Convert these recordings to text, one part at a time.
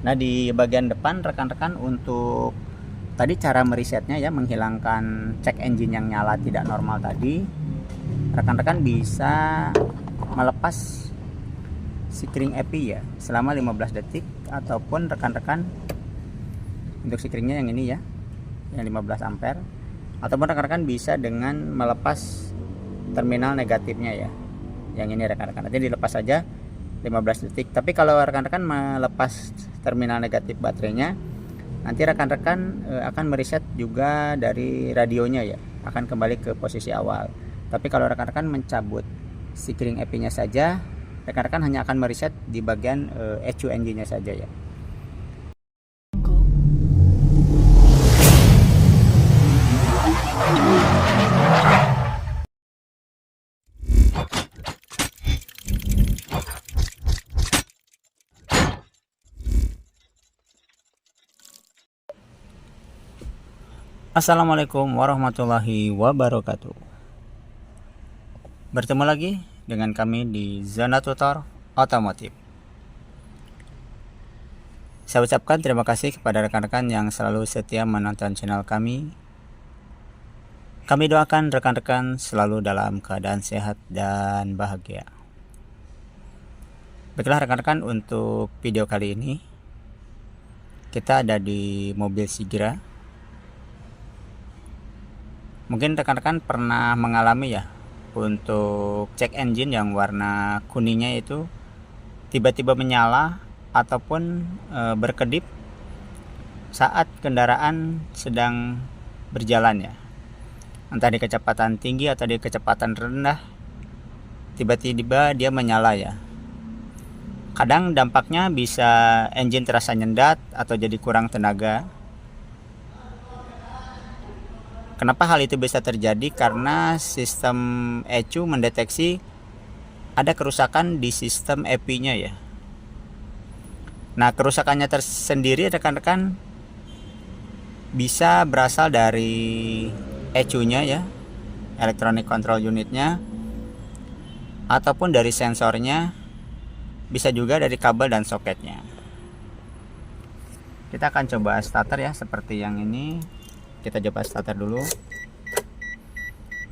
Nah, di bagian depan rekan-rekan untuk tadi cara meresetnya ya, menghilangkan check engine yang nyala tidak normal tadi, rekan-rekan bisa melepas sikring EPI ya selama 15 detik, ataupun rekan-rekan untuk sikringnya yang ini ya, yang 15 ampere, ataupun rekan-rekan bisa dengan melepas terminal negatifnya ya, yang ini rekan-rekan. Nanti dilepas saja 15 detik. Tapi kalau rekan-rekan melepas terminal negatif baterainya, nanti rekan-rekan akan mereset juga dari radionya ya, akan kembali ke posisi awal. Tapi kalau rekan-rekan mencabut sikring EPI-nya saja, rekan-rekan hanya akan mereset di bagian ECU engine-nya saja ya. Assalamualaikum warahmatullahi wabarakatuh. Bertemu lagi dengan kami di Zona Tutor Otomotif. Saya ucapkan terima kasih kepada rekan-rekan yang selalu setia menonton channel kami. Kami doakan rekan-rekan selalu dalam keadaan sehat dan bahagia. Baiklah rekan-rekan, untuk video kali ini kita ada di mobil Sigra. Mungkin rekan-rekan pernah mengalami ya, untuk cek engine yang warna kuningnya itu tiba-tiba menyala ataupun berkedip saat kendaraan sedang berjalan ya, entah di kecepatan tinggi atau di kecepatan rendah, tiba-tiba dia menyala ya. Kadang dampaknya bisa engine terasa nyendat atau jadi kurang tenaga. Kenapa hal itu bisa terjadi? Karena sistem ECU mendeteksi ada kerusakan di sistem EPI-nya ya. Nah, kerusakannya tersendiri rekan-rekan bisa berasal dari ECU-nya ya, Electronic Control Unit-nya, ataupun dari sensornya, bisa juga dari kabel dan soketnya. Kita akan coba starter ya, seperti yang ini. Kita coba starter dulu.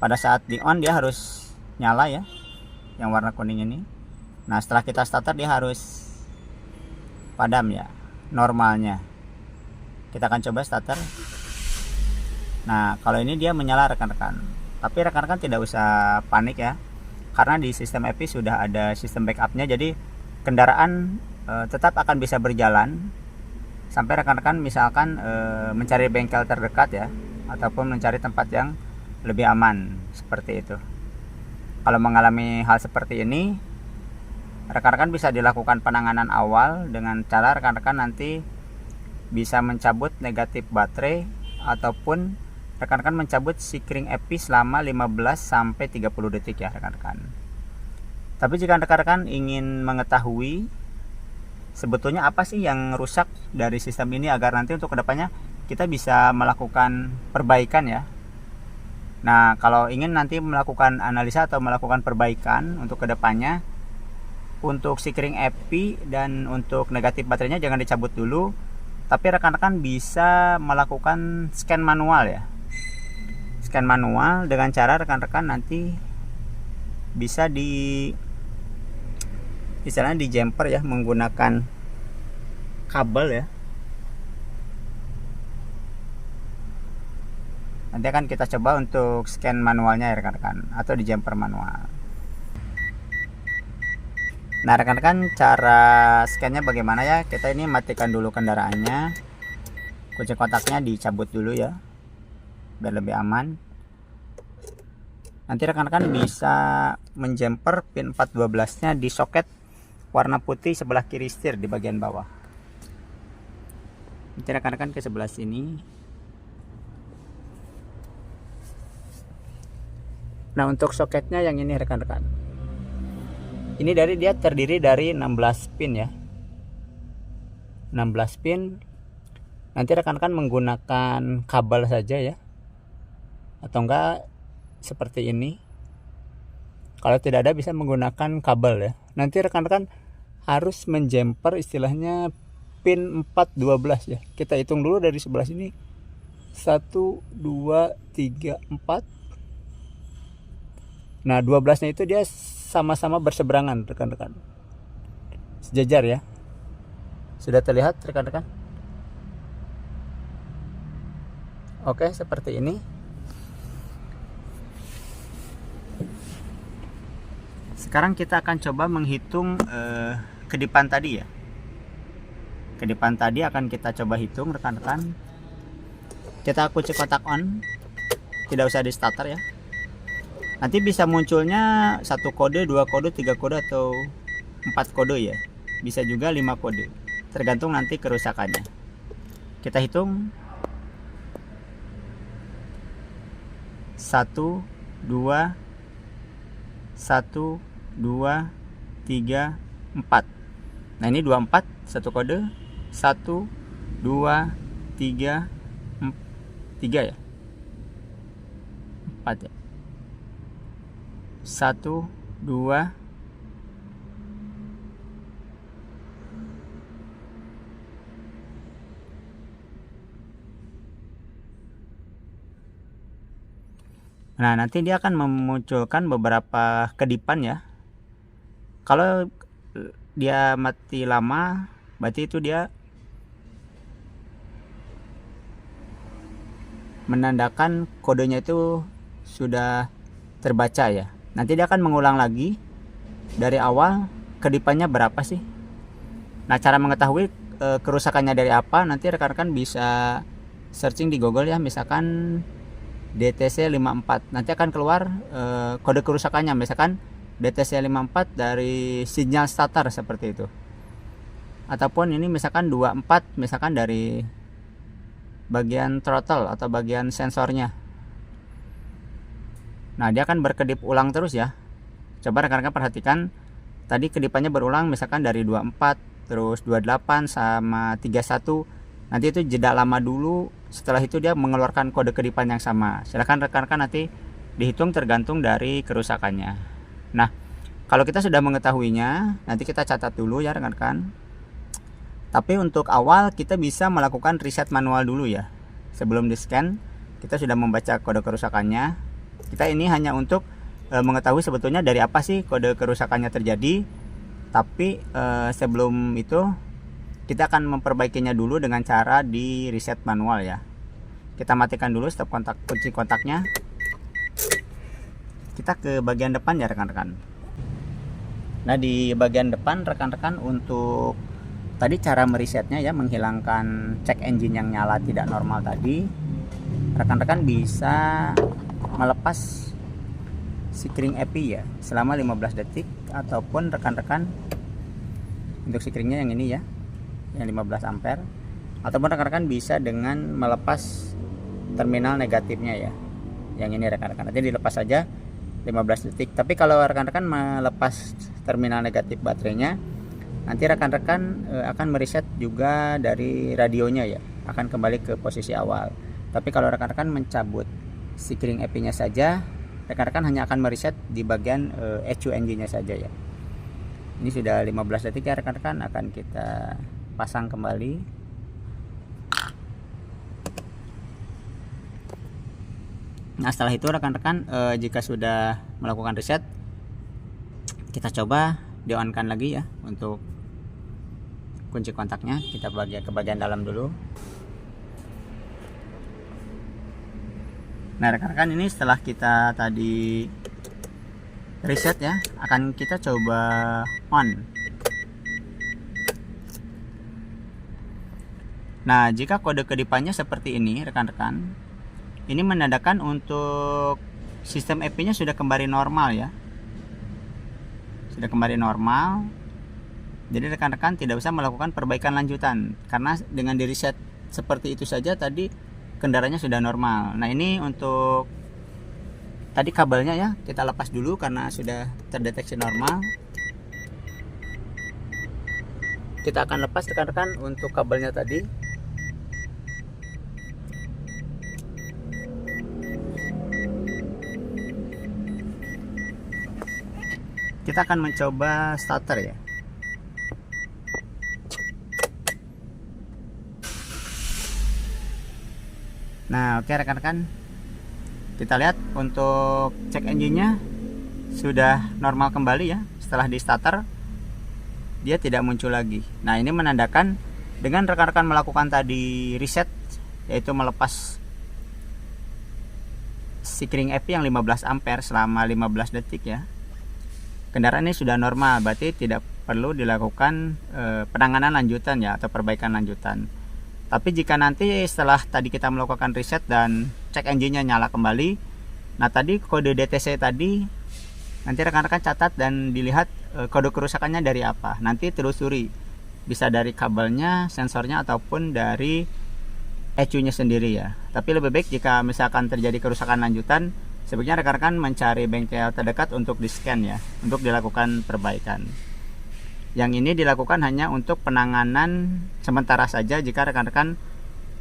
Pada saat di on dia harus nyala ya, yang warna kuning ini. Nah, setelah kita starter dia harus padam ya, normalnya. Kita akan coba starter. Nah, kalau ini dia menyala rekan-rekan. Tapi rekan-rekan tidak usah panik ya, karena di sistem EPI sudah ada sistem backupnya. Jadi kendaraan tetap akan bisa berjalan sampai rekan-rekan misalkan mencari bengkel terdekat ya, ataupun mencari tempat yang lebih aman, seperti itu. Kalau mengalami hal seperti ini, rekan-rekan bisa dilakukan penanganan awal dengan cara rekan-rekan nanti bisa mencabut negatif baterai, ataupun rekan-rekan mencabut sikring EPI selama 15 sampai 30 detik ya rekan-rekan. Tapi jika rekan-rekan ingin mengetahui sebetulnya apa sih yang rusak dari sistem ini, agar nanti untuk kedepannya kita bisa melakukan perbaikan ya. Nah, kalau ingin nanti melakukan analisa atau melakukan perbaikan untuk kedepannya, untuk sikring EPI dan untuk negatif baterainya jangan dicabut dulu, tapi rekan-rekan bisa melakukan scan manual ya. Scan manual dengan cara rekan-rekan nanti bisa istilahnya di jumper ya, menggunakan kabel ya. Nanti akan kita coba untuk scan manualnya ya rekan-rekan, atau di jumper manual. Nah rekan-rekan, cara scannya bagaimana ya? Kita ini matikan dulu kendaraannya, kunci kontaknya dicabut dulu ya, biar lebih aman. Nanti rekan-rekan bisa menjumper pin 412 nya di soket warna putih sebelah kiri setir di bagian bawah. Nanti rekan-rekan ke sebelah sini. Nah, untuk soketnya yang ini rekan-rekan, ini dia terdiri dari 16 pin ya, 16 pin. Nanti rekan-rekan menggunakan kabel saja ya, atau enggak seperti ini. Kalau tidak ada bisa menggunakan kabel ya. Nanti rekan-rekan harus menjumper istilahnya pin 412 ya. Kita hitung dulu dari sebelah sini. 1 2 3 4. Nah 12-nya itu dia sama-sama berseberangan rekan-rekan, sejajar ya. Sudah terlihat rekan-rekan? Oke, seperti ini. Sekarang kita akan coba menghitung kedipan tadi ya. Kedipan tadi akan kita coba hitung rekan-rekan. Kita kunci kotak on, tidak usah di starter ya. Nanti bisa munculnya 1 kode, 2 kode, 3 kode atau 4 kode ya. Bisa juga 5 kode, tergantung nanti kerusakannya. Kita hitung 1 2 1 2 3 4. Nah ini 24, 1 kode, 1 2 3 3 ya, 4 ya, 1 2 Nah nanti dia akan memunculkan beberapa kedipan ya. Kalau dia mati lama berarti itu dia menandakan kodenya itu sudah terbaca ya. Nanti dia akan mengulang lagi dari awal kedipannya berapa sih. Nah cara mengetahui kerusakannya dari apa, nanti rekan-rekan bisa searching di Google ya, misalkan DTC 54. Nanti akan keluar kode kerusakannya, misalkan DTC 54 dari sinyal starter seperti itu. Ataupun ini misalkan 24, misalkan dari bagian throttle atau bagian sensornya. Nah dia akan berkedip ulang terus ya. Coba rekan-rekan perhatikan, tadi kedipannya berulang misalkan dari 24 terus 28 sama 31. Nanti itu jeda lama dulu, setelah itu dia mengeluarkan kode kedipan yang sama. Silahkan rekan-rekan nanti dihitung tergantung dari kerusakannya. Nah kalau kita sudah mengetahuinya, nanti kita catat dulu ya rekan-rekan. Tapi untuk awal kita bisa melakukan reset manual dulu ya. Sebelum di scan kita sudah membaca kode kerusakannya. Kita ini hanya untuk mengetahui sebetulnya dari apa sih kode kerusakannya terjadi. Tapi sebelum itu kita akan memperbaikinya dulu dengan cara di reset manual ya. Kita matikan dulu stop kontak, kunci kontaknya. Kita ke bagian depan ya rekan-rekan. Nah di bagian depan rekan-rekan untuk tadi cara meresetnya ya, menghilangkan check engine yang nyala tidak normal tadi, rekan-rekan bisa melepas sikring EPI ya selama 15 detik, ataupun rekan-rekan untuk sikringnya yang ini ya, yang 15 ampere, ataupun rekan-rekan bisa dengan melepas terminal negatifnya ya, yang ini rekan-rekan. Nanti dilepas saja 15 detik. Tapi kalau rekan-rekan melepas terminal negatif baterainya, nanti rekan-rekan akan mereset juga dari radionya ya, akan kembali ke posisi awal. Tapi kalau rekan-rekan mencabut sikring EPI-nya saja, rekan-rekan hanya akan mereset di bagian ECU engine-nya saja ya. Ini sudah 15 detik ya rekan-rekan, akan kita pasang kembali. Nah setelah itu rekan-rekan jika sudah melakukan reset, kita coba di-on-kan lagi ya untuk kunci kontaknya. Kita ke bagian dalam dulu. Nah rekan-rekan, ini setelah kita tadi reset ya, akan kita coba on. Nah jika kode kedipannya seperti ini rekan-rekan, ini menandakan untuk sistem EPI-nya sudah kembali normal ya, sudah kembali normal. Jadi rekan-rekan tidak usah melakukan perbaikan lanjutan, karena dengan di reset seperti itu saja tadi kendaraannya sudah normal. Nah ini untuk tadi kabelnya ya, kita lepas dulu karena sudah terdeteksi normal. Kita akan lepas rekan-rekan untuk kabelnya tadi. Kita akan mencoba starter ya. Nah oke rekan-rekan, kita lihat untuk cek engine-nya sudah normal kembali ya. Setelah di starter dia tidak muncul lagi. Nah ini menandakan dengan rekan-rekan melakukan tadi reset, yaitu melepas Securing EP yang 15 ampere selama 15 detik ya, kendaraan ini sudah normal. Berarti tidak perlu dilakukan penanganan lanjutan ya, atau perbaikan lanjutan. Tapi jika nanti setelah tadi kita melakukan reset dan cek engine-nya nyala kembali, nah tadi kode DTC tadi nanti rekan-rekan catat dan dilihat kode kerusakannya dari apa. Nanti telusuri, bisa dari kabelnya, sensornya, ataupun dari ECU-nya sendiri ya. Tapi lebih baik jika misalkan terjadi kerusakan lanjutan, sebaiknya rekan-rekan mencari bengkel terdekat untuk di-scan ya, untuk dilakukan perbaikan. Yang ini dilakukan hanya untuk penanganan sementara saja jika rekan-rekan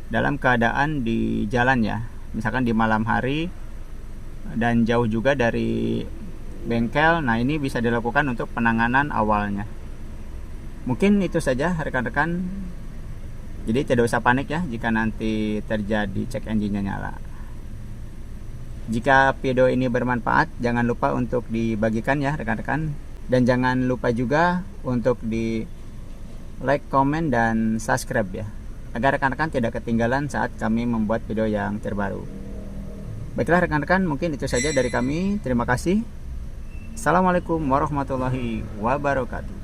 dalam keadaan di jalan ya, misalkan di malam hari dan jauh juga dari bengkel. Nah ini bisa dilakukan untuk penanganan awalnya. Mungkin itu saja rekan-rekan. Jadi tidak usah panik ya jika nanti terjadi cek engine-nya nyala. Jika video ini bermanfaat, jangan lupa untuk dibagikan ya rekan-rekan. Dan jangan lupa juga untuk di like, komen, dan subscribe ya, agar rekan-rekan tidak ketinggalan saat kami membuat video yang terbaru. Baiklah rekan-rekan, mungkin itu saja dari kami. Terima kasih. Assalamualaikum warahmatullahi wabarakatuh.